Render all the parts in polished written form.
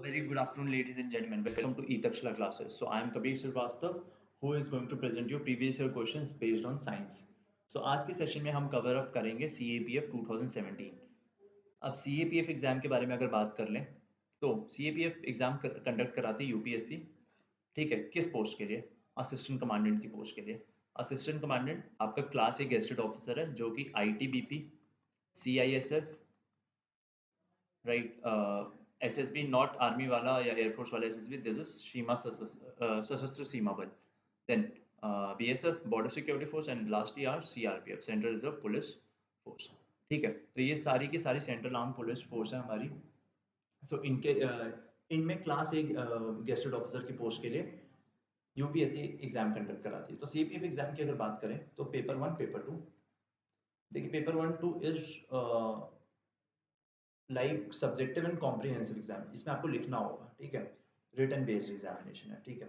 Very good afternoon, ladies and gentlemen. Welcome to Etakshla classes. So I am Kabir Srivastav, who is going to present you previous year questions based on science. So आज के session में हम cover up करेंगे CAPF 2017. अब CAPF exam के बारे में अगर बात कर लें तो CAPF एग्जाम कंडक्ट कराती है UPSC. ठीक है, किस पोस्ट के लिए? असिस्टेंट कमांडेंट की पोस्ट के लिए. असिस्टेंट कमांडेंट आपका क्लास ए गेस्टेड ऑफिसर है जो कि ITBP, CISF, right, SSB, not army वाला या एयरफोर्स वाला SSB, this is Seema Sashastra Seema Bal. Then BSF, border security force, and last year CRPF, central reserve police force. ठीक है, तो ये सारी की सारी सेंट्रल आर्म पुलिस फोर्स है हमारी. सो इनमें क्लास एक गेस्टेड ऑफिसर की पोस्ट के लिए UPSC एग्जाम कंडक्ट कराती है. तो CAPF एग्जाम की अगर बात करें तो पेपर 1, पेपर 2. देखिए, paper 1, 2 is like subjective and comprehensive exam. इसमें आपको लिखना होगा, ठीक है. रिटन बेस्ड एग्जामिनेशन है, ठीक है.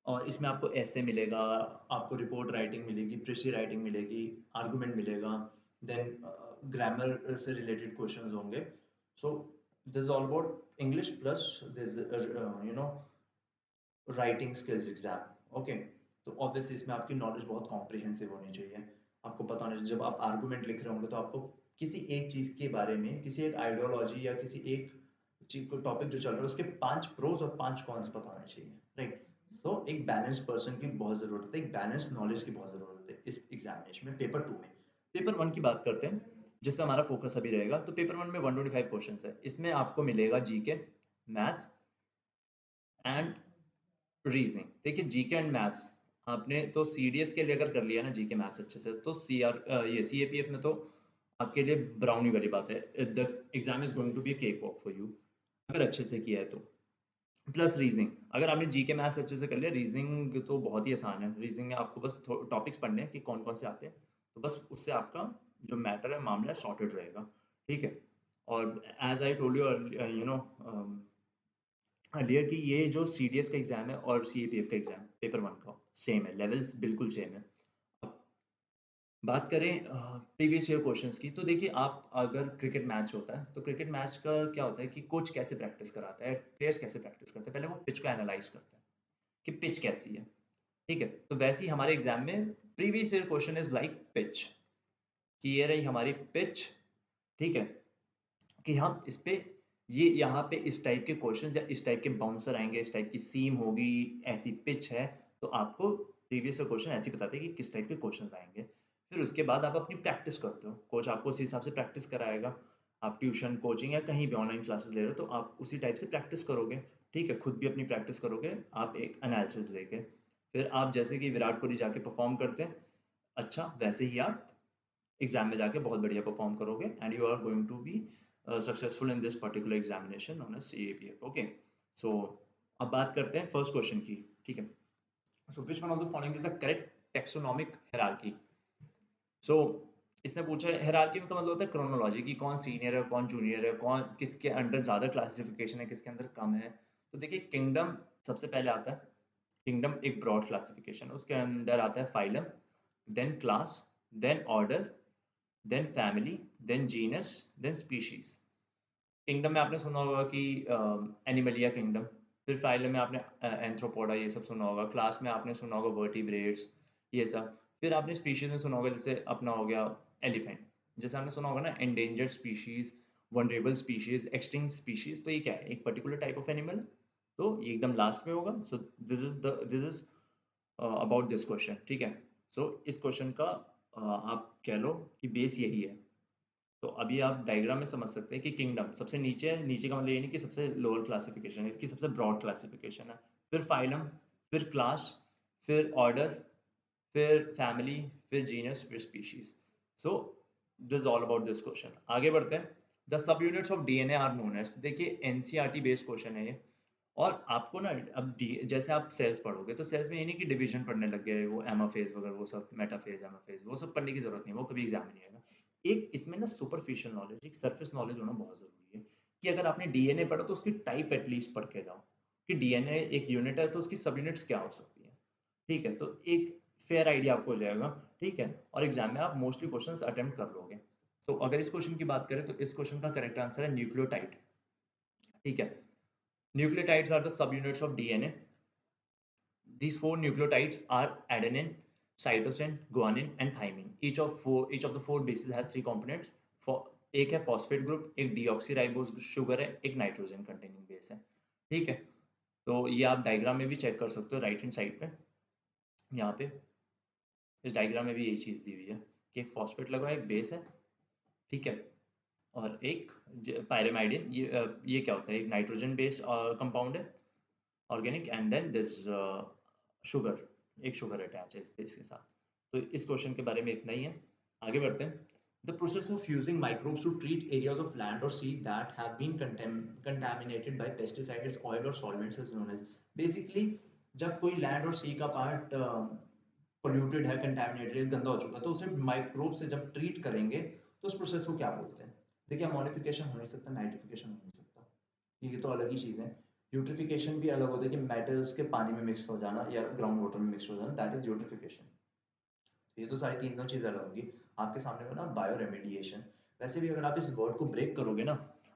और इसमें आपको ऐसे मिलेगा, आपको रिपोर्ट राइटिंग मिलेगी, प्रेसी राइटिंग मिलेगी, आर्गुमेंट मिलेगा, देन ग्रामर से रिलेटेड क्वेश्चंस होंगे. सो this is all about English plus this writing skills exam. Okay, तो ऑब्वियसली इसमें आपकी नॉलेज बहुत कॉम्प्रिहेंसिव होनी चाहिए. आपको पता होना चाहिए, जब आप आर्गुमेंट लिख रहे होंगे तो आपको किसी एक चीज के बारे में, किसी एक आइडियोलॉजी या किसी एक चीज को, टॉपिक जो चल रहा है, उसके 5 प्रोज और 5 कॉन्स पता होने चाहिए, राइट. सो एक बैलेंस पर्सन की बहुत जरूरत है, एक बैलेंस नॉलेज की बहुत जरूरत है इस एग्जामिनेशन में. पेपर 2 में, पेपर 1 की बात करते हैं जिस पे हमारा फोकस अभी रहेगा. तो पेपर 1 में 125 क्वेश्चंस है. इसमें आपको मिलेगा जीके, मैथ्स एंड रीजनिंग. देखिए, जीके एंड मैथ्स आपने तो CDS के लिए अगर कर लिया ना जीके मैथ्स अच्छे से, तो ये CAPF में तो आपके लिए ब्राउनी वाली बात है. The exam is going to be cake walk for you अगर अच्छे से किया है तो. प्लस रीजनिंग, अगर आपने जीके मैथ्स अच्छे से कर लिया, रीजनिंग तो बहुत ही आसान है. रीजनिंग में आपको बस टॉपिक्स पढ़ने हैं कि कौन कौन से आते हैं, तो बस उससे आपका जो मैटर है, मामला है, सॉर्टेड रहेगा, ठीक है. और as I told you earlier कि ये जो CDS का एग्जाम है और CAPF का एग्जाम पेपर 1 का सेम है, लेवल्स बिल्कुल सेम है. अब बात करें प्रीवियस ईयर क्वेश्चंस की, तो देखिए, आप अगर क्रिकेट मैच होता है तो क्रिकेट मैच का क्या होता है कि कोच कैसे प्रैक्टिस कराता है, प्लेयर्स कैसे प्रैक्टिस करते हैं, पहले वो पिच को एनालाइज करते हैं कि पिच कैसी है, ठीक है. तो वैसे ही हमारे एग्जाम में previous year question is like pitch, कि ये रही हमारी पिच, ठीक है, कि हम इस पे ये यहाँ पे इस टाइप के क्वेश्चंस या इस टाइप के बाउंसर आएंगे, इस टाइप की सीम होगी, ऐसी पिच है. तो आपको प्रीवियस क्वेश्चन ऐसे ही बताते हैं कि किस टाइप के क्वेश्चंस आएंगे. फिर उसके बाद आप अपनी प्रैक्टिस करते हो, कोच आपको उसी हिसाब से प्रैक्टिस कराएगा. आप ट्यूशन, कोचिंग या कहीं भी ऑनलाइन क्लासेस ले रहे हो तो आप उसी टाइप से प्रैक्टिस करोगे, ठीक है. खुद भी अपनी प्रैक्टिस करोगे आप एक एनालिसिस लेके. फिर आप जैसे कि विराट कोहली जाके परफॉर्म करते हैं, अच्छा वैसे ही आप एग्जाम में जाके बहुत बढ़िया परफॉर्म करोगे and you are going to be successful in this particular examination known as CAPF. Okay, so अब बात करते हैं फर्स्ट क्वेश्चन की, ठीक है. So which one of the following is the correct taxonomic hierarchy? So इसने पूछा है हायरार्की में, का मतलब होता है क्रोनोलॉजी, कि कौन सीनियर है, कौन जूनियर है, कौन किसके अंडर ज्यादा क्लासिफिकेशन है, किसके अंदर कम है. तो देखिए, किंगडम सबसे पहले आता है. किंगडम एक ब्रॉड क्लासिफिकेशन, उसके अंदर आता है phylum, then class, then order, then family, then genus, then species. Kingdom में आपने सुना होगा कि एनिमलिया किंगडम. फिर फाइलम में आपने एंथ्रोपोडा ये सब सुना होगा. क्लास में आपने सुना होगा वर्टिब्रेट्स, ये सब. फिर आपने स्पीशीज में सुना होगा, जैसे अपना हो गया एलिफेंट. जैसे आपने सुना होगा ना, endangered species, vulnerable species, extinct species. तो ये क्या है, एक पर्टिकुलर टाइप ऑफ एनिमल, तो ये एकदम लास्ट में होगा. सो this is about this question, ठीक है. सो इस क्वेश्चन का आप कह लो कि बेस यही है. तो अभी आप डायग्राम में समझ सकते हैं कि किंगडम सबसे नीचे है. नीचे का मतलब ये नहीं कि सबसे लोअर क्लासिफिकेशन है, इसकी सबसे ब्रॉड क्लासिफिकेशन है. फिर फाइलम, फिर क्लास, फिर ऑर्डर, फिर फैमिली, फिर जीनस, फिर species. So this is all about this question. आगे बढ़ते हैं. The sub units of DNA are known as. देखिए, एनसीईआरटी बेस्ड क्वेश्चन है ये. और आपको ना, अब जैसे आप सेल्स पढ़ोगे तो सेल्स में ये नहीं कि डिवीजन पढ़ने लग गए, वो एमाफेज वगैरह, वो सब मेटाफेज, एमाफेज, वो सब पढ़ने की जरूरत नहीं है, वो कभी एग्जाम में नहीं आएगा. एक इसमें ना सुपरफिशियल नॉलेज, एक सरफेस नॉलेज होना बहुत जरूरी है. कि अगर आपने डीएनए पढ़ा तो उसकी टाइप एटलीस्ट पढ़ के जाओ, कि डीएनए एक यूनिट है तो उसकी सब यूनिट्स क्या हो सकती है, ठीक है. तो एक फेयर आइडिया आपको हो जाएगा, ठीक है. और एग्जाम में आप मोस्टली क्वेश्चंस अटेम्प्ट कर लोगे. तो अगर इस क्वेश्चन की बात करें तो इस क्वेश्चन का करेक्ट आंसर है न्यूक्लियोटाइड, ठीक है. Nucleotides are the subunits of DNA. These four nucleotides are adenine, cytosine, guanine, and thymine. Each of the four bases has three components. For एक है phosphate group, एक deoxyribose sugar है, एक nitrogen containing base है. ठीक है, तो ये आप डायग्राम में भी चेक कर सकते हो राइट हैंड साइड पे. यहाँ पे इस डायग्राम में भी यही चीज दी हुई है कि एक फॉस्फेट लगा है, एक बेस है, ठीक है, और एक पायरेमाइडिन. ये क्या होता है, एक नाइट्रोजन बेस्ड कंपाउंड है, organic, and then this sugar, एक शुगर अटैच है इस बेस के साथ. तो इस क्वेश्चन के बारे में इतना ही है. आगे बढ़ते हैं. The process of using microbes to treat areas of land or sea that have been contaminated by pesticides, oil or solvents is known as. Basically, जब कोई लैंड और सी का पार्ट पोल्यूटेड है, कंटेमिनेटेड है, गंदा हो चुका है, तो उसे माइक्रोब से जब ट्रीट करेंगे तो उस प्रोसेस को क्या बोलते हैं? देखिए, मॉडिफिकेशन हो नहीं सकता, नाइट्रिफिकेशन हो नहीं सकता, ये तो अलग ही चीज़ है. यूट्रिफिकेशन भी अलग होता है कि मेटल्स के पानी में मिक्स हो जाना या ग्राउंड वाटर में मिक्स हो जाना, दैट इज यूट्रिफिकेशन. ये तो सारी तीनों चीज़ें अलग होंगी. आपके सामने बना बायो रेमेडिएशन. वैसे भी अगर आप इस वर्ड को ब्रेक करोगे ना,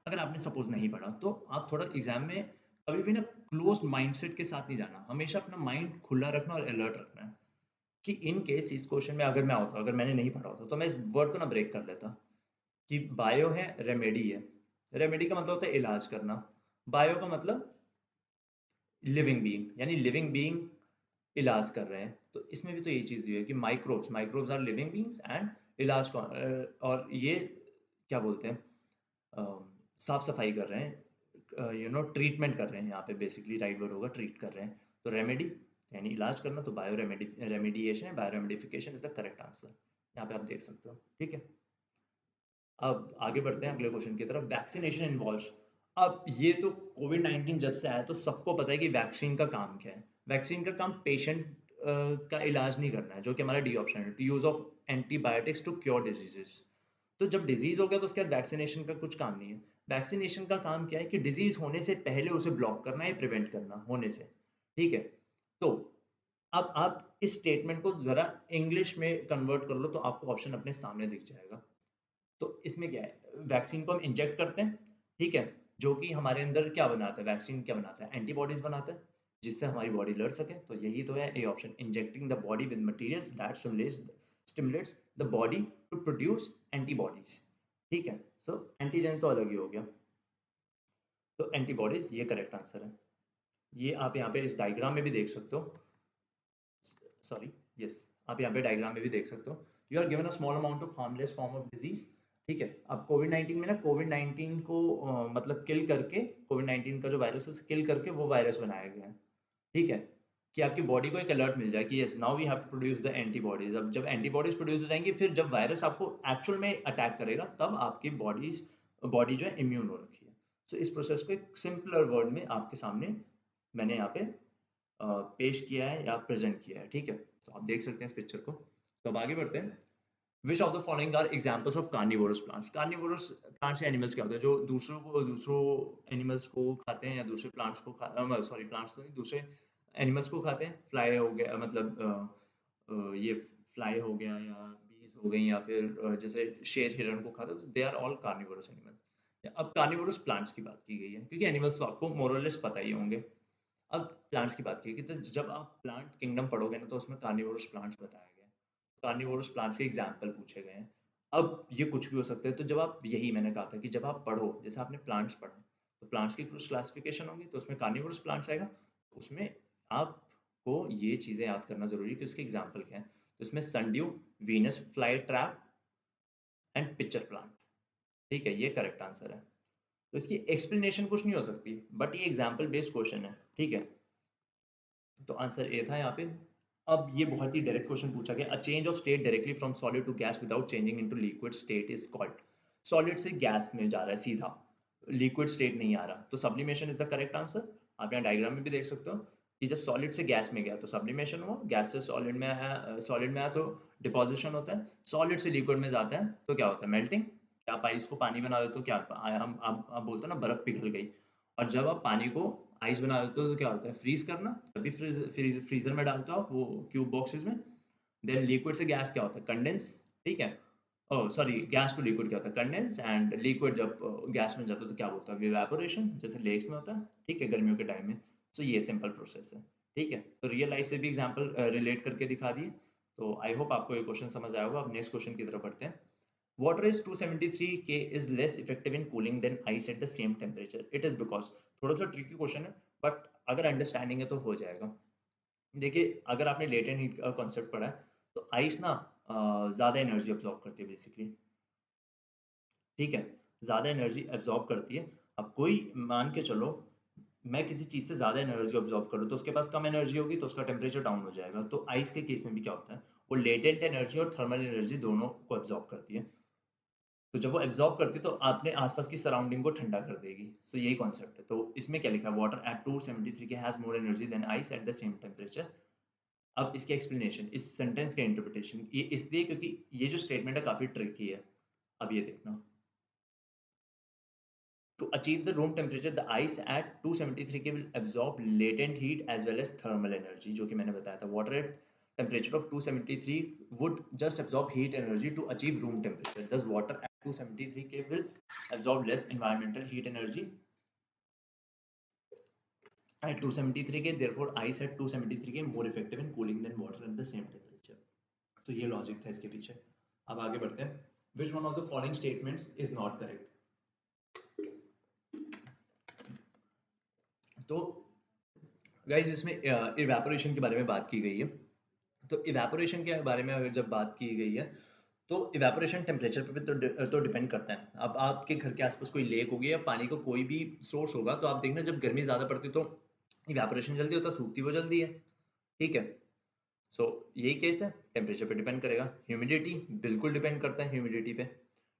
अगर आपने सपोज नहीं पढ़ा, तो आप थोड़ा एग्जाम में कभी भी ना क्लोज माइंडसेट के साथ नहीं जाना. हमेशा अपना माइंड खुला रखना और अलर्ट रखना है कि इन केस इस क्वेश्चन में अगर मैं होता, अगर मैंने नहीं पढ़ा होता, तो मैं इस वर्ड को ना ब्रेक कर लेता कि बायो है, रेमेडी है. रेमेडी का मतलब होता है इलाज करना. बायो का मतलब लिविंग बीइंग, यानी लिविंग बीइंग इलाज कर रहे हैं. तो इसमें भी तो यही चीज़ है कि microbes are living beings and इलाज को और ये क्या बोलते हैं, साफ सफाई कर रहे हैं, ट्रीटमेंट कर रहे हैं. यहाँ पे बेसिकली राइट वर्ड होगा, ट्रीट कर रहे हैं. तो रेमेडी यानी इलाज करना, तो बायो रेमेडिएशन है, bio remedification is the correct answer. यहाँ पे आप देख सकते हो, ठीक है. अब आगे बढ़ते हैं अगले क्वेश्चन की तरफ. Vaccination involves. अब ये तो कोविड-19 जब से आया तो सबको पता है कि वैक्सीन का काम क्या है. वैक्सीन का काम पेशेंट का इलाज नहीं करना है, जो कि हमारा डी ऑप्शन है, to use of antibiotics to cure diseases. तो जब डिजीज हो गया तो उसके बाद वैक्सीनेशन का कुछ काम नहीं है. वैक्सीनेशन का काम क्या है कि डिजीज होने से पहले उसे ब्लॉक करना है, प्रिवेंट करना होने से. ठीक है, तो अब आप इस स्टेटमेंट को जरा इंग्लिश में कन्वर्ट कर लो तो आपको ऑप्शन अपने सामने दिख जाएगा. तो इसमें क्या है, वैक्सीन को हम इंजेक्ट करते हैं, ठीक है, जो कि हमारे अंदर क्या बनाता है, वैक्सीन क्या बनाता है, एंटीबॉडीज बनाता है, जिससे हमारी बॉडी लड़ सके. तो यही तो है A option, injecting the body with materials that stimulates the body to produce antibodies. ठीक है, सो एंटीजन तो अलग ही हो गया, तो एंटीबॉडीज ये करेक्ट आंसर है. ये आप यहाँ पे इस डायग्राम में भी देख सकते हो. सॉरी, यस, आप यहाँ पे डायग्राम में भी देख सकते हो. You are given a small amount of harmless form of disease. ठीक है, अब कोविड-19 में ना, कोविड-19 को मतलब किल करके, कोविड-19 का जो वायरस है उसे किल करके वो वायरस बनाया गया है. ठीक है, कि आपकी बॉडी को एक अलर्ट मिल जाए कि yes, now we have to produce the antibodies. अब जब एंटीबॉडीज प्रोड्यूस हो जाएंगी, फिर जब वायरस आपको एक्चुअल में अटैक करेगा, तब आपकी बॉडी जो है इम्यून हो रखी है. सो इस प्रोसेस को एक सिंपलर वर्ड में आपके सामने मैंने यहाँ पे पेश किया है या प्रेजेंट किया है. ठीक है, तो आप देख सकते हैं इस पिक्चर को. तो अब आगे बढ़ते हैं. Which of the following are examples of carnivorous plants. Carnivorous plants या एनिमल्स क्या होते हैं, जो दूसरों एनिमल्स को खाते हैं, या दूसरे प्लांट्स को सॉरी, प्लांट्स तो नहीं, दूसरे एनिमल्स को खाते हैं. फ्लाई हो गया, मतलब ये फ्लाई हो गया, या बीज हो गई, या फिर जैसे शेर हिरण को खाते हैं, तो they are all carnivorous animals. अब कार्निवोरस प्लांट्स की बात की गई है, क्योंकि एनिमल्स तो आपको मोरलेस पता ही होंगे. अब प्लांट्स की बात की कि, तो जब आप प्लांट किंगडम पढ़ोगे ना, तो उसमें कार्निवोरस प्लांट्स बताया गया है. कार्निवोरस प्लांट्स के एग्जाम्पल पूछे गए हैं. अब ये कुछ भी हो सकते हैं. तो जब आप, यही मैंने कहा था कि जब आप पढ़ो, जैसे आपने प्लांट्स पढ़ा, तो प्लांट्स की कुछ क्लासिफिकेशन होंगी, तो उसमें कार्निवोरस प्लांट्स आएगा. उसमें आपको ये चीजें याद करना जरूरी है कि उसके एग्जाम्पल क्या है. तो इसमें sundew, Venus fly trap and pitcher plant. ठीक है, ये करेक्ट आंसर है. तो इसकी एक्सप्लेनेशन कुछ नहीं हो सकती, बट ये एग्जाम्पल बेस्ड क्वेश्चन है. ठीक है, तो आंसर ए था यहाँ पे. अब ये बहुत ही डायरेक्ट क्वेश्चन पूछा गया. A change of state directly from solid to gas without changing into liquid state is called. Solid से गैस में जा रहा है सीधा, लिक्विड स्टेट नहीं आ रहा, तो sublimation is the correct answer. आप यहाँ डायग्राम में भी देख सकते हो कि जब सॉलिड से गैस में गया तो सब्लिमेशन हुआ, गैस से सॉलिड में आया, तो डिपोजिशन होता है. सॉलिड से लिक्विड में जाता है तो क्या होता है, मेल्टिंग. आप आइस को पानी बना देते हो, क्या हम आप बोलते हो ना बर्फ पिघल गई. और जब आप पानी को आइस बना देते हो तो क्या होता है, फ्रीज करना. जब भी फ्रीजर में डालते हो आप वो क्यूब बॉक्सेस में. देन लिक्विड से गैस क्या होता है, कंडेंस. ठीक है, oh sorry, gas to liquid क्या होता है? कंडेंस, एंड लिक्विड जब गैस में जाता है तो क्या बोलता है? इवेपोरेशन, जैसे लेक्स में होता है, ठीक है, गर्मियों के टाइम में। सो ये सिंपल प्रोसेस है, ठीक है। तो रियल लाइफ से भी एग्जांपल रिलेट करके दिखा दिए। तो आई होप आपको ये क्वेश्चन समझ आया होगा। अब नेक्स्ट क्वेश्चन की तरफ बढ़ते हैं। Water is 273 K is less effective in cooling than ice at the same temperature. It is because, थोड़ा सा ट्रिकी क्वेश्चन है, बट अगर अंडरस्टैंडिंग है तो हो जाएगा। देखिए, अगर आपने लेटेंट हीट का कॉन्सेप्ट पढ़ा है, तो आइस ना ज़्यादा एनर्जी अब्जॉर्ब करती है बेसिकली, ठीक है, ज़्यादा एनर्जी एब्जॉर्ब करती है। अब कोई मान के चलो, मैं किसी चीज़ से ज़्यादा एनर्जी अब्जॉर्ब करूँ तो उसके पास कम एनर्जी होगी, तो उसका टेम्परेचर डाउन हो जाएगा। तो आइस के केस में भी क्या होता है, वो लेटेंट एनर्जी और थर्मल एनर्जी दोनों को एब्जॉर्ब करती है। तो जब वो एब्जॉर्ब करती है तो आपने आसपास की सराउंडिंग को ठंडा कर देगी। सो यही कॉन्सेप्ट है। तो इसमें क्या लिखा है? Water at 273 K has more energy than ice at the same temperature. अब इसकी एक्सप्लेनेशन, इस सेंटेंस का इंटरप्रिटेशन, ये इसलिए क्योंकि ये जो स्टेटमेंट है काफी ट्रिकी है। अब ये देखना, to achieve the room temperature the ice at 273 K will absorb latent heat as well as thermal energy, जो कि मैंने बताया था। water at temperature of 273 would just absorb heat energy to achieve room temperature, thus water at 273 K will absorb less environmental heat energy at 273 K, therefore ice at 273 K more effective in cooling than water at the same temperature. तो ये logic था इसके पीछे। अब आगे बढ़ते हैं। which one of the following statements is not correct? तो गाइस, इसमें इवेपोरेशन के बारे में बात की गई है। तो इवेपोरेशन के बारे में अगर जब बात की गई है, तो इवेपोरेशन टेम्परेचर पे भी तो डिपेंड करता है। अब आपके घर के आसपास कोई लेक होगी या पानी का कोई भी सोर्स होगा, तो आप देखना जब गर्मी ज़्यादा पड़ती है तो इवेपोरेशन जल्दी होता है, सूखती वो जल्दी है, ठीक है। सो यही केस है, टेम्परेचर पे डिपेंड करेगा। ह्यूमिडिटी बिल्कुल डिपेंड करता है ह्यूमिडिटी पे,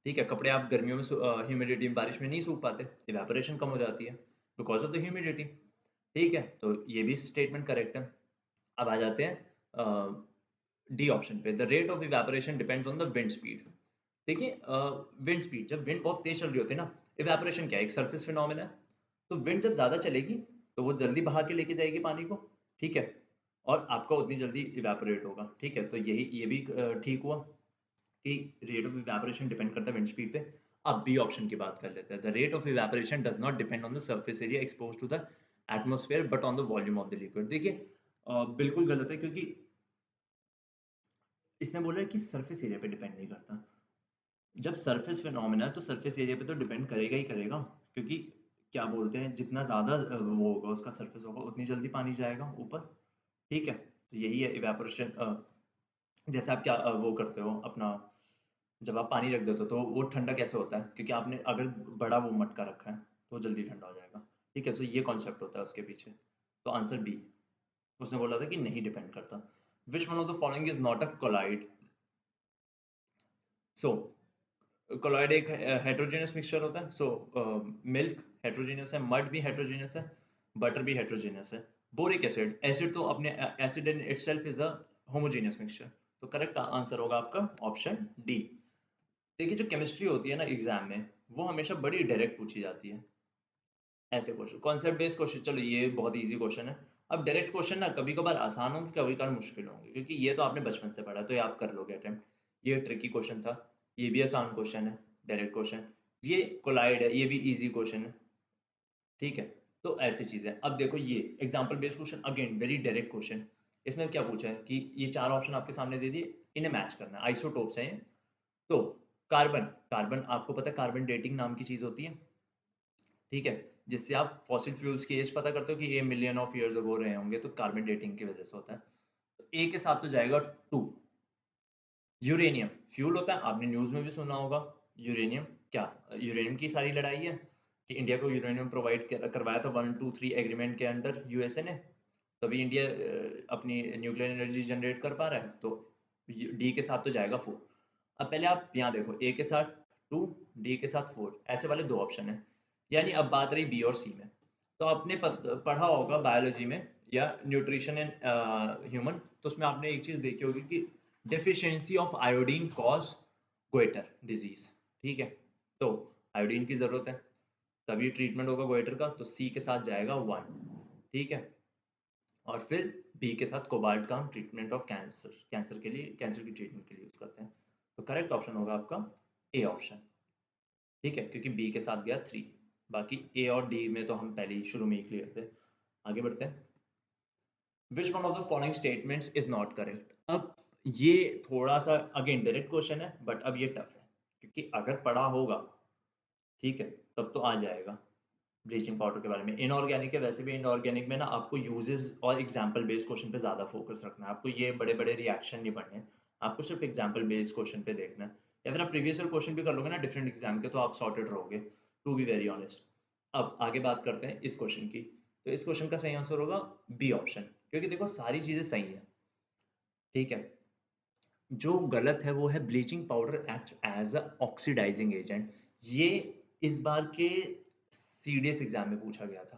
ठीक है। कपड़े आप गर्मियों में ह्यूमिडिटी में, बारिश में नहीं सूख पाते, इवेपोरेशन कम हो जाती है बिकॉज ऑफ द ह्यूमिडिटी, ठीक है। तो ये भी स्टेटमेंट करेक्ट है। अब आ जाते हैं डी ऑप्शन पे, the rate of evaporation depends on the wind speed. देखिए, विंड स्पीड, जब विंड बहुत तेज चल रही होती है ना, इवेपोरेशन क्या है? एक सरफेस फिनोमेना है। तो विंड जब ज्यादा चलेगी तो वो जल्दी बहा के लेके जाएगी पानी को, ठीक है, और आपका उतनी जल्दी इवेपोरेट होगा, ठीक है। तो यही ये भी ठीक हुआ कि रेट ऑफ इवेपोरेशन डिपेंड करता है विंड स्पीड पे। अब बी ऑप्शन की बात कर लेते हैं, the rate of evaporation does not depend on the surface area expose to the atmosphere but on the volume of the liquid. देखिए, बिल्कुल गलत है, क्योंकि इसने बोला है कि सरफेस एरिया पे डिपेंड नहीं करता। जब सरफेस फिनोमेना है तो सरफेस एरिया पे तो डिपेंड करेगा ही करेगा, क्योंकि क्या बोलते हैं, जितना ज़्यादा वो होगा, उसका सरफेस होगा, उतनी जल्दी पानी जाएगा ऊपर, ठीक है। तो यही है इवेपोरेशन। जैसे आप क्या वो करते हो अपना, जब आप पानी रख देते हो तो वो ठंडा कैसे होता है? क्योंकि आपने अगर बड़ा वो मटका रखा है तो वो जल्दी ठंडा हो जाएगा, ठीक है। सो ये कॉन्सेप्ट होता है उसके पीछे। तो आंसर बी, उसने बोला था कि नहीं डिपेंड करता। विच one of the following is not a colloid? So colloid एक हेट्रोजेनस मिक्सचर होता है। सो मिल्क हेट्रोजेनस है, मड भी हेट्रोजेनस है, बटर भी हेट्रोजेनस है। बोरिक एसिड, एसिड तो अपने acid in itself is a homogeneous mixture. तो करेक्ट आंसर होगा आपका ऑप्शन डी। देखिए, जो केमिस्ट्री होती है ना एग्जाम में, वो हमेशा बड़ी डायरेक्ट पूछी जाती है। ऐसे क्वेश्चन, कॉन्सेप्ट बेस्ड क्वेश्चन, चलो ये बहुत इजी क्वेश्चन है। अब डायरेक्ट क्वेश्चन ना कभी कभार आसान होंगे, कभी कभार मुश्किल होंगे, क्योंकि ये तो आपने बचपन से पढ़ा, तो ये आप कर लोगे अटेम्प्ट। ये ट्रिकी क्वेश्चन था, ये भी आसान क्वेश्चन है, डायरेक्ट क्वेश्चन। ये कोलाइड है, ये भी इजी क्वेश्चन है, ठीक है। तो ऐसी चीज है। अब देखो, ये example based question, again very direct question. इसमें क्या पूछा है कि ये चार ऑप्शन आपके सामने दे दिए, इन्हें मैच करना है, आइसोटोप्स हैं ये। तो कार्बन, कार्बन आपको पता है कार्बन डेटिंग नाम की चीज होती है, ठीक है, जिससे आप फॉसिल फ्यूल्स की एज पता करते हो कि ये मिलियन ऑफ ईयर्स अगो रहे होंगे, तो कार्बन डेटिंग की वजह से होता है। तो ए के साथ तो जाएगा टू। यूरेनियम फ्यूल होता है, आपने न्यूज में भी सुना होगा। यूरेनियम क्या, यूरेनियम की सारी लड़ाई है कि इंडिया को यूरेनियम प्रोवाइड करवाया था 123 एग्रीमेंट के अंडर यूएसए ने, तभी इंडिया अपनी न्यूक्लियर एनर्जी जनरेट कर पा रहा है। तो डी के साथ तो जाएगा फोर। अब पहले आप यहाँ देखो, ए के साथ टू, डी के साथ फोर, ऐसे वाले दो ऑप्शन है। यानी अब बात रही बी और सी में, तो आपने पढ़ा होगा बायोलॉजी में या न्यूट्रिशन एंड ह्यूमन, तो उसमें आपने एक चीज देखी होगी कि deficiency of iodine cause goitre disease, ठीक है। तो आयोडीन की जरूरत है, तभी ट्रीटमेंट होगा गोइटर का, तो सी के साथ जाएगा वन, ठीक है। और फिर बी के साथ कोबाल्ट का हम ट्रीटमेंट ऑफ कैंसर, कैंसर के लिए, कैंसर की ट्रीटमेंट के लिए यूज करते हैं। तो करेक्ट ऑप्शन होगा आपका ए ऑप्शन, ठीक है, क्योंकि बी के साथ गया 3, बाकी ए और डी में तो हम पहले ही शुरू में ही क्लियर थे। आगे बढ़ते हैं। विच one of the following statements is not correct. अब ये थोड़ा सा अगेन डायरेक्ट क्वेश्चन है, बट अब ये टफ है, क्योंकि अगर पढ़ा होगा, ठीक है, तब तो आ जाएगा ब्लीचिंग पाउडर के बारे में। इनऑर्गेनिक है, वैसे भी इनऑर्गेनिक में ना आपको यूजेस और एग्जाम्पल बेस्ड क्वेश्चन पे ज़्यादा फोकस रखना है। आपको ये बड़े बड़े रिएक्शन नहीं पढ़ने, आपको सिर्फ एग्जाम्पल बेस्ड क्वेश्चन पे देखना है। या फिर आप प्रीवियस ईयर क्वेश्चन भी कर लोगे ना डिफरेंट एग्जाम के, तो आप सॉर्टेड रहोगे, टू बी वेरी ऑनेस्ट। अब आगे बात करते हैं इस क्वेश्चन की। तो इस क्वेश्चन का सही आंसर होगा बी ऑप्शन, क्योंकि देखो सारी चीज़ें सही है, ठीक है। जो गलत है वो है bleaching powder act as a oxidizing agent. ये इस बार के सीडीएस एग्जाम में पूछा गया था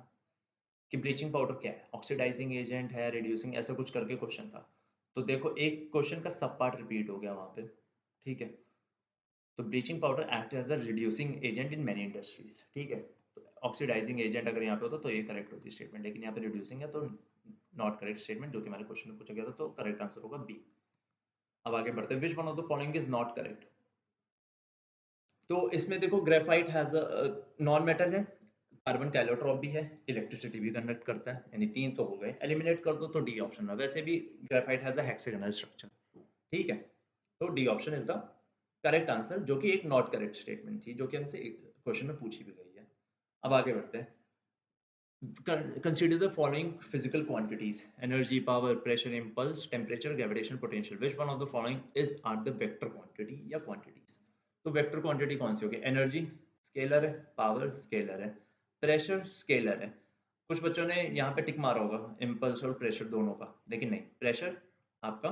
कि ब्लीचिंग पाउडर क्या है, ऑक्सीडाइजिंग एजेंट है, रिड्यूसिंग, ऐसा कुछ करके क्वेश्चन था। तो देखो एक क्वेश्चन का सब पार्ट रिपीट हो गया वहां पे, ठीक है। तो bleaching powder act as a reducing agent in many industries, ठीक है। तो ऑक्सीडाइजिंग एजेंट अगर यहाँ पे होता तो ये करेक्ट होती स्टेटमेंट, लेकिन यहाँ पे रिड्यूसिंग है तो नॉट करेक्ट स्टेटमेंट, जो कि हमारे क्वेश्चन में पूछा गया था। तो करेक्ट आंसर होगा बी। अब आगे बढ़ते हैं। विच one of the following is not correct. तो इसमें देखो ग्रेफाइट हैज नॉन मेटल है, कार्बन कैलोट्रॉप भी है, इलेक्ट्रिसिटी भी कंडक्ट करता है, यानी 3 तो हो गए, एलिमिनेट कर दो तो डी ऑप्शन है। वैसे भी graphite has a hexagonal structure, ठीक है। तो D option is the correct answer, जो कि एक नॉट करेक्ट स्टेटमेंट थी, जो कि हमसे क्वेश्चन में पूछी भी गई है। अब आगे बढ़ते हैं। Consider the following physical quantities: energy, power, pressure, impulse, temperature, gravitation, potential. Which one of the following is are the vector quantity या quantities? तो वेक्टर क्वांटिटी कौन सी होगी? एनर्जी स्केलर है, पावर स्केलर है, प्रेशर स्केलर है। कुछ बच्चों ने यहाँ पे टिक मारा होगा इम्पल्स और प्रेशर दोनों का, लेकिन नहीं, प्रेशर आपका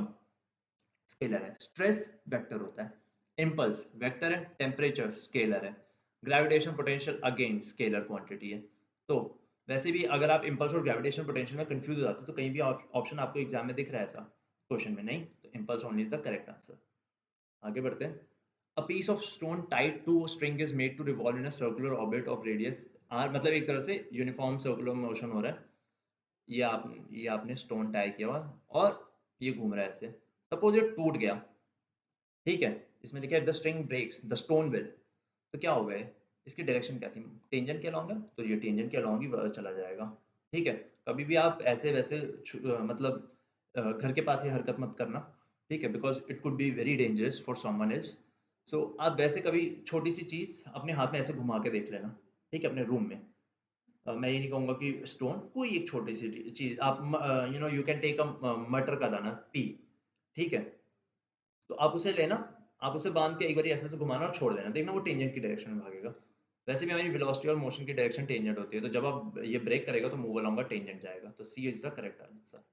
स्केलर है। स्ट्रेस वेक्टर होता है, इम्पल्स वेक्टर है, टेम्परेचर स्केलर है, gravitation potential again scalar quantity है। तो वैसे भी अगर आप इम्पल्स और ग्रेविटेशन पोटेंशियल में कंफ्यूज हो जाते हो तो कहीं भी ऑप्शन आपको एग्जाम में दिख रहा है ऐसा क्वेश्चन में? नहीं, तो impulse only is the correct answer. आगे बढ़ते हैं। A piece of stone tied to string is made to revolve in a circular orbit of radius R, मतलब एक तरह से यूनिफॉर्म सर्कुलर मोशन हो रहा है। ये आपने स्टोन टाई किया हुआ और ये घूम रहा है ऐसे। सपोज ये टूट गया, ठीक है, इसमें लिखा है the string breaks the stone will, तो क्या होगा ये? इसकी डायरेक्शन क्या थी? टेंजेंट के अलॉन्ग है, तो ये टेंजेंट के अलॉन्ग ही चला जाएगा, ठीक है। कभी भी आप ऐसे वैसे मतलब घर के पास ही हरकत मत करना, ठीक है, because it could be very dangerous for someone else. So आप वैसे कभी छोटी सी चीज अपने हाथ में ऐसे घुमा के देख लेना, ठीक है, अपने रूम में। मैं ये नहीं कहूंगा कि स्टोन, कोई एक छोटी सी चीज आप, यू कैन टेक अ मटर का दाना पी, ठीक है, तो आप उसे लेना, आप उसे बांध के एक बार ऐसे से घुमाना और छोड़ देना, देखना वो टेंजेंट की डायरेक्शन में भागेगा। वैसे भी हमारी वेलोसिटी और मोशन की डायरेक्शन टेंजेंट होती है, तो जब आप ये ब्रेक करेगा तो मूव अलोंग का टेंजेंट जाएगा। तो C is the correct answer.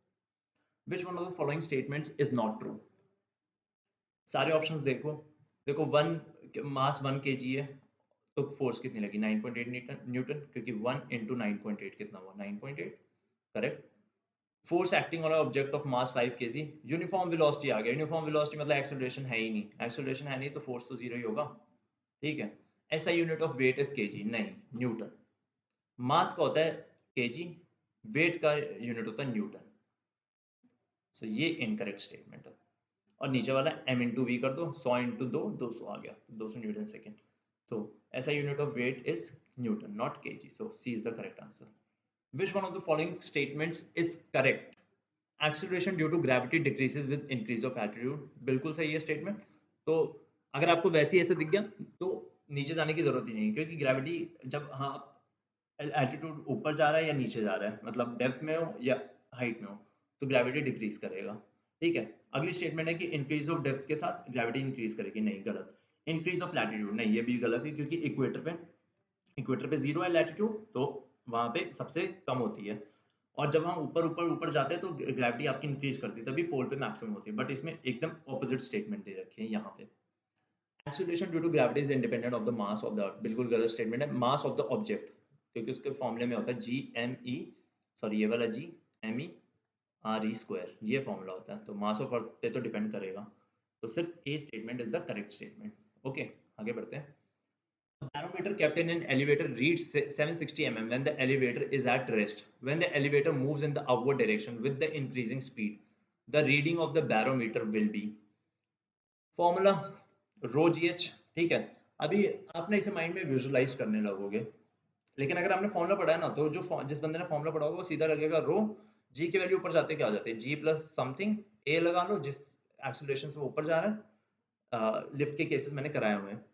Which one of the following statements is not true. सारे ऑप्शंस देखो। देखो वन मास 1 kg है, तो फोर्स कितनी लगी? 9.8 न्यूटन न्यूटन, क्योंकि 1 इंटू 9.8 कितना हुआ? 9.8, correct. Force acting on object of mass 5 kg, uniform velocity आ गया। यूनिफॉर्म वेलोसिटी मतलब एक्सेलरेशन है ही नहीं, एक्सेलरेशन है नहीं तो फोर्स तो जीरो ही होगा, ठीक है। ऐसा unit of weight is KG, नहीं, न्यूटन। मास का होता है केजी, वेट का यूनिट होता है न्यूटन। सो ये इनकरेक्ट स्टेटमेंट है। और नीचे वाला m इंटू वी कर दो, 100 इंटू 200 आ गया, 200 न्यूटन सेकेंड। तो ऐसा unit of weight is newton, not KG. So C is the correct answer. Which one of the following statements is correct? Acceleration due to gravity decreases with increase of altitude, बिल्कुल सही है statement. तो अगर आपको वैसे ही ऐसे दिख गया तो नीचे जाने की जरूरत ही नहीं, क्योंकि ग्रेविटी जब, हाँ, एल्टीट्यूड ऊपर जा रहा है या नीचे जा रहा है, मतलब डेप्थ में हो या हाइट में हो, तो ग्रेविटी डिक्रीज करेगा, ठीक है। अगली स्टेटमेंट है कि इंक्रीज ऑफ डेप्थ के साथ ग्रेविटी इंक्रीज करेगी, नहीं, गलत। इंक्रीज ऑफ लैटिट्यूड, नहीं, ये भी गलत है, क्योंकि इक्वेटर पे 0 है लैटिट्यूड, तो वहां पे सबसे कम होती है। और जब हम ऊपर ऊपर ऊपर जाते हैं तो ग्रेविटी आपकी इंक्रीज करती है, तभी पोल पे मैक्सिमम होती है। बट इसमें एकदम ऑपोजिट स्टेटमेंट दे रखी है यहाँ पे। Acceleration due to gravity is independent of the mass of the earth, बिल्कुल गलत स्टेटमेंट है। मास ऑफ द ऑब्जेक्ट, क्योंकि उसके फॉर्मूले में होता है जी एम ई, सॉरी ये वाला G M E R E square, ये फॉर्मूला होता है। तो मास ऑफ अर्थ पे तो डिपेंड करेगा, तो सिर्फ ए statement is the correct statement. Okay, आगे बढ़ते हैं। Barometer kept in an elevator reads 760 mm when the elevator is at rest. When the elevator moves in the upward direction with the increasing speed, the reading of the barometer will be. Formula rho G H, ठीक है। अभी आप ना इसे mind में visualise करने लगोगे, लेकिन अगर आपने फॉर्मूला पढ़ा है ना, तो जो जिस बंदे ने फॉर्मूला पढ़ा होगा वो सीधा लगेगा रो, जी की वैल्यू ऊपर जाते क्या आ जाते हैं, जी प्लस समथिंग, ए लगा लो जिस एक्सेलरेशन से वो ऊपर जा रहा है। लिफ्ट के केसेस मैंने कराए हुए हैं,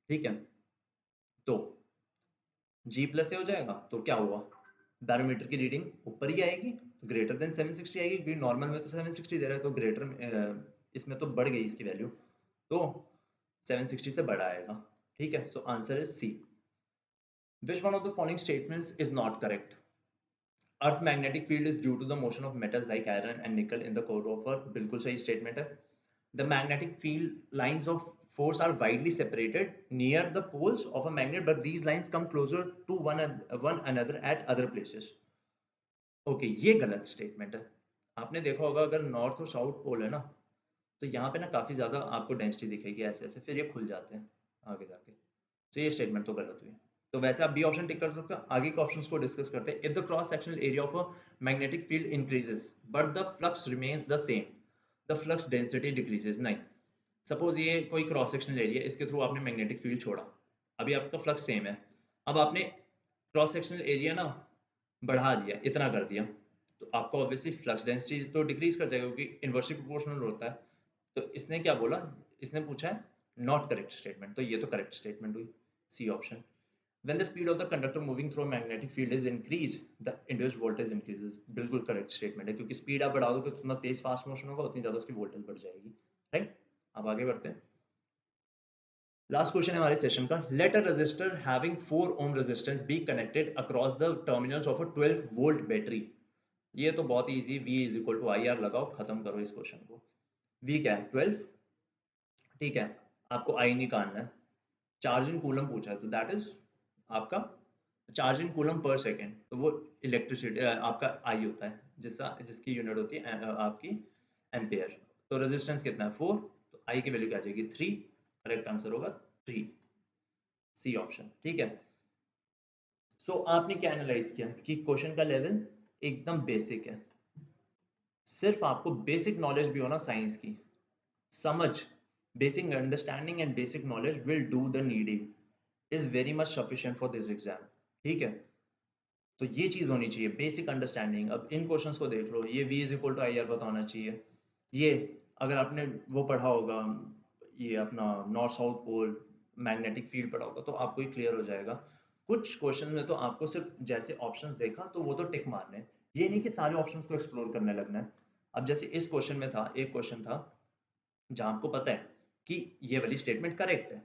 ठीक है। तो जी प्लस ए हो जाएगा तो क्या हुआ, बैरोमीटर की रीडिंग ऊपर ही आएगी, तो ग्रेटर देन 760 आएगी, क्योंकि नॉर्मल में तो 760 दे रहा है, तो ग्रेटर इसमें तो बढ़ गई इसकी वैल्यू, तो 760 से बड़ा आएगा, ठीक है। So answer is C. Which one of the following statements is not correct? Earth magnetic field is due to the motion of metals like iron and nickel in the core of earth, बिल्कुल सही statement है। The magnetic field lines of force are widely separated near the poles of a magnet, but these lines come closer to one another at other places. Okay, ये गलत statement है। आपने देखा होगा अगर नॉर्थ और साउथ पोल है ना, तो यहाँ पे ना काफी ज्यादा आपको डेंसिटी दिखेगी ऐसे ऐसे, फिर ये खुल जाते हैं आगे जाके, तो ये स्टेटमेंट तो गलत हुई। तो वैसे आप बी ऑप्शन टिक कर सकते हो। आगे के ऑप्शंस को डिस्कस करते हैं। If the cross sectional area of a magnetic field increases but the flux remains the same, the flux density decreases. नहीं, सपोज ये कोई क्रॉस सेक्शनल एरिया, इसके थ्रू आपने मैग्नेटिक फील्ड छोड़ा, अभी आपका फ्लक्स सेम है, अब आपने क्रॉस सेक्शनल एरिया ना बढ़ा दिया, इतना कर दिया, तो आपको ऑब्वियसली फ्लक्स डेंसिटी तो डिक्रीज कर जाएगा, क्योंकि इन्वर्सली प्रोपोर्शनल होता है। तो इसने क्या बोला, इसने पूछा है नॉट करेक्ट स्टेटमेंट, तो ये तो करेक्ट स्टेटमेंट हुई, C option. When the speed of the conductor moving through a magnetic field is increased, the induced voltage increases, बिल्कुल करेक्ट स्टेटमेंट है, क्योंकि स्पीड आप बढ़ाओगे तो उतना तेज फास्ट मोशन होगा, उतनी ज्यादा उसकी वोल्टेज बढ़ जाएगी, राइट। अब आगे बढ़ते हैं। लास्ट क्वेश्चन है हमारे सेशन का। Let a resistor having 4 ohm resistance be connected across the terminals of a 12 volt battery. ये तो बहुत easy, V is equal to I R लगाओ, खत्म करो इस क्वेश्चन को। V क्या है, 12, ठीक है। आपको I निकालना है, चार्ज इन कूलम पूछा है, तो दैट इज आपका charge in coulomb per second, तो वो इलेक्ट्रिसिटी आपका आई होता है, जिसकी यूनिट होती है आपकी एम्पेयर। तो रेजिस्टेंस कितना है, 4, तो आई की वैल्यू क्या आ जाएगी, 3। करेक्ट आंसर होगा 3, सी ऑप्शन, ठीक है। सो आपने क्या एनालाइज किया कि क्वेश्चन का लेवल एकदम बेसिक है, सिर्फ आपको बेसिक नॉलेज भी हो ना साइंस की, समझ, basic understanding and basic knowledge will do the needing is very much sufficient for this exam, ठीक है। तो ये चीज होनी चाहिए, बेसिक अंडरस्टैंडिंग। अब इन क्वेश्चंस को देख लो, ये V is equal to I R पता होना चाहिए। ये अगर आपने वो पढ़ा होगा, ये अपना north south pole magnetic field पढ़ा होगा, तो आपको ये क्लियर हो जाएगा। कुछ क्वेश्चन में तो आपको सिर्फ जैसे ऑप्शंस देखा तो वो तो टिक मारने हैं, ये नहीं कि सारे ऑप्शंस को एक्सप्लोर करने लगना है। अब जैसे इस क्वेश्चन में था, एक क्वेश्चन था जहां आपको पता है कि ये वाली स्टेटमेंट करेक्ट है,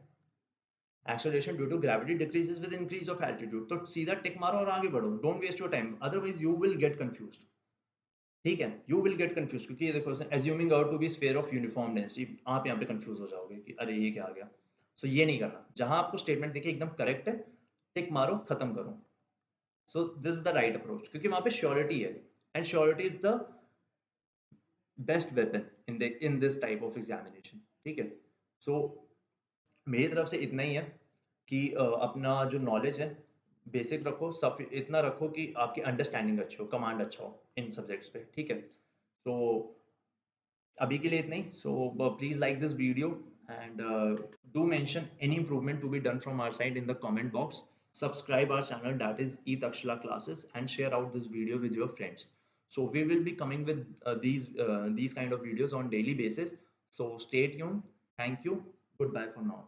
acceleration due to gravity decreases with increase of altitude, तो सीधा टिक मारो और आगे बढ़ो, don't waste your time, otherwise you will get confused, ठीक है। यू विल गेट कंफ्यूज्ड, क्योंकि ये देखो assuming out to be sphere of uniform density, आप यहाँ पे कंफ्यूज हो जाओगे कि अरे ये क्या आ गया। सो ये नहीं करना, जहां आपको स्टेटमेंट देखिए एकदम करेक्ट है, टिक मारो, खत्म करो। सो this is the right approach, क्योंकि वहां पे श्योरिटी है, and surety is the best weapon in this type of examination, ठीक है। सो मेरी तरफ से इतना ही है कि अपना जो नॉलेज है बेसिक रखो, सब इतना रखो कि आपकी अंडरस्टैंडिंग अच्छी हो, कमांड अच्छा हो इन सब्जेक्ट्स पे, ठीक है। तो अभी के लिए इतना ही। So please like this video and do mention any improvement to be done from our side in the comment box. Subscribe our channel, that is E Takshila classes, and share out this video with your friends. So we will be coming with these kind of videos on daily basis, so stay tuned. Thank you, goodbye for now.